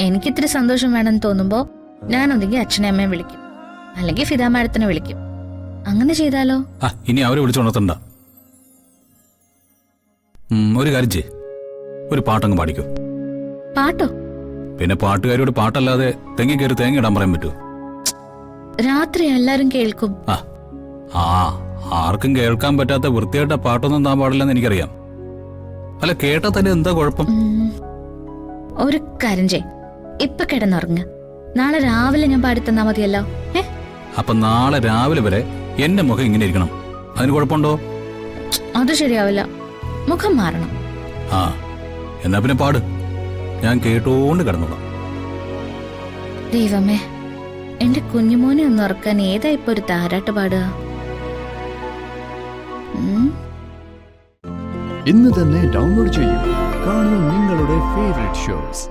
എനിക്കിത്തിരി സന്തോഷം വേണമെന്ന് തോന്നുമ്പോൾ ഞാനൊന്നെങ്കിൽ അച്ഛനെ അമ്മയെ വിളിക്കും, അല്ലെങ്കിൽ ഫിദ മാഡത്തിനെ വിളിക്കും. അങ്ങനെ ചെയ്താലോ? ഇനി അവരെ വിളിച്ചുണർത്തണ്ട. ഒരു കാര്യം ചെയ്യ്, ഒരു പാട്ടങ്ങ് പാടിക്കോ. പാട്ടോ? പിന്നെ പാട്ടുകാരോട് പാട്ടല്ലാതെ തെങ്ങി കയറി തേങ്ങ ഇടാൻ പറയാൻ പറ്റുമോ? രാത്രി എല്ലാരും കേൾക്കും. ആർക്കും കേൾക്കാൻ പറ്റാത്ത വൃത്തിയായിട്ട പാട്ടൊന്നും താൻ പാടില്ലെന്ന് എനിക്കറിയാം. അല്ല, കേട്ടാ തന്നെ എന്താ കുഴപ്പം? ഒരു കാര്യം ചെയ്, ഇപ്പൊ കിടന്നുറങ്ങ. നാളെ രാവിലെ ഞാൻ പാടിത്തന്നാ മതിയല്ലോ. അപ്പൊ നാളെ രാവിലെ വരെ എന്റെ മുഖം ഇങ്ങനെ ഇരിക്കണം, അതിന് കുഴപ്പമുണ്ടോ? അത് ശരിയാവില്ല, മുഖം മാറണം. എന്നാ പിന്നെ പാട്, ഞാൻ കേട്ടോണ്ട് കിടന്നോളാം. ദൈവമേ, എന്റെ കുഞ്ഞുമോനെ ഒന്ന് ഉറക്കാൻ ഏതാ ഇപ്പൊ ഒരു താരാട്ട് പാടുക? ഇന്ന് തന്നെ ഡൗൺലോഡ് ചെയ്യൂ, കാണൂ നിങ്ങളുടെ ഫേവറേറ്റ് ഷോസ്.